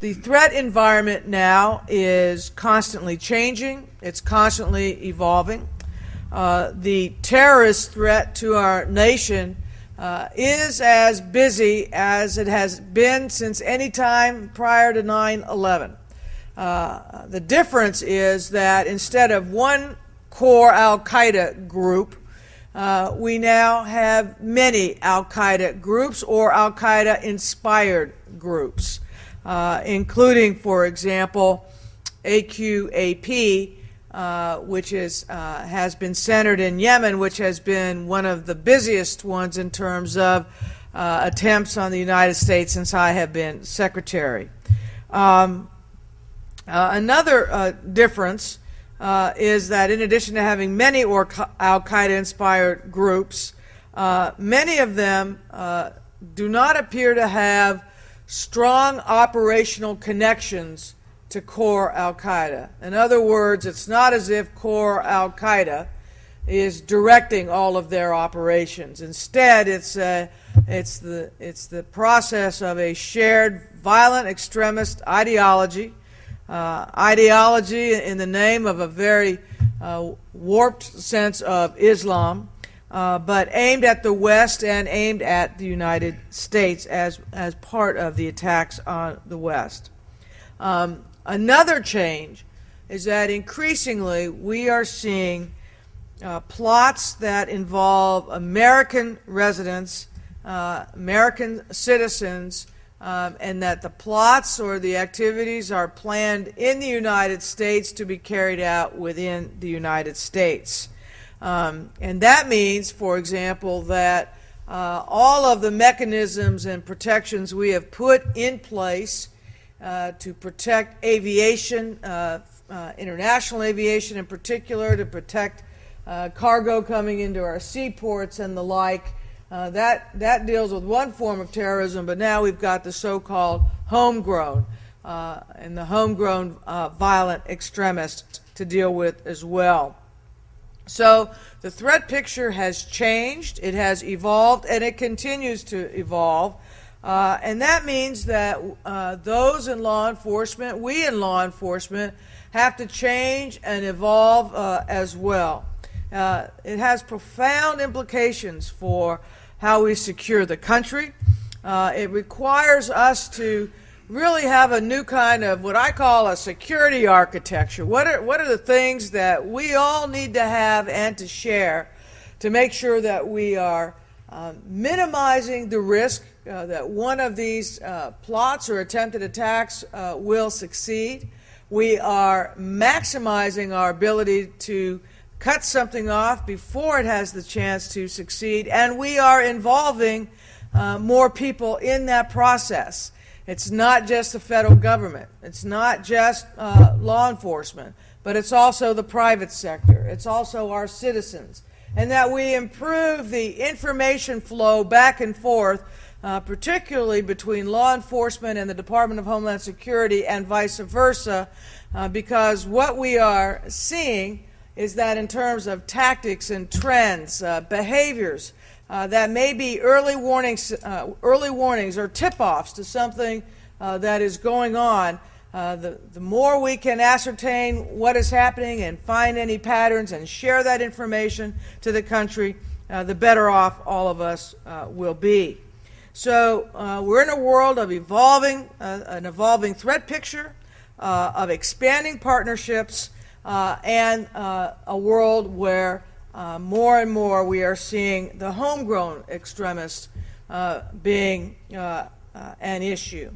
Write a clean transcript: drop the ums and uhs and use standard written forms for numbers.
The threat environment now is constantly changing. It's constantly evolving. The terrorist threat to our nation is as busy as it has been since any time prior to 9/11. The difference is that instead of one core al-Qaeda group, we now have many al-Qaeda groups or al-Qaeda inspired groups, including, for example, AQAP, which has been centered in Yemen, which has been one of the busiest ones in terms of attempts on the United States since I have been secretary. Another difference is that in addition to having many al-Qaeda inspired groups, many of them do not appear to have strong operational connections to core al-Qaeda. In other words, it's not as if core al-Qaeda is directing all of their operations. Instead, it's the process of a shared violent extremist ideology, in the name of a very warped sense of Islam, but aimed at the West and aimed at the United States as part of the attacks on the West. Another change is that increasingly we are seeing plots that involve American residents, American citizens, and that the plots or the activities are planned in the United States to be carried out within the United States. And that means, for example, that all of the mechanisms and protections we have put in place to protect aviation, international aviation in particular, to protect cargo coming into our seaports and the like, that deals with one form of terrorism, but now we've got the so-called homegrown and the homegrown violent extremists to deal with as well. So the threat picture has changed, it has evolved, and it continues to evolve. And that means that those in law enforcement, we in law enforcement, have to change and evolve as well. It has profound implications for how we secure the country. It requires us to really have a new kind of what I call a security architecture. What are the things that we all need to have and to share to make sure that we are minimizing the risk that one of these plots or attempted attacks will succeed. We are maximizing our ability to cut something off before it has the chance to succeed, and we are involving more people in that process. It's not just the federal government, it's not just law enforcement, but it's also the private sector, it's also our citizens, and that we improve the information flow back and forth, particularly between law enforcement and the Department of Homeland Security and vice versa, because what we are seeing is that in terms of tactics and trends, behaviors, that may be early warnings or tip-offs to something that is going on, the more we can ascertain what is happening and find any patterns and share that information to the country, the better off all of us will be. So we're in a world of an evolving threat picture, of expanding partnerships, and a world where more and more we are seeing the homegrown extremists being an issue.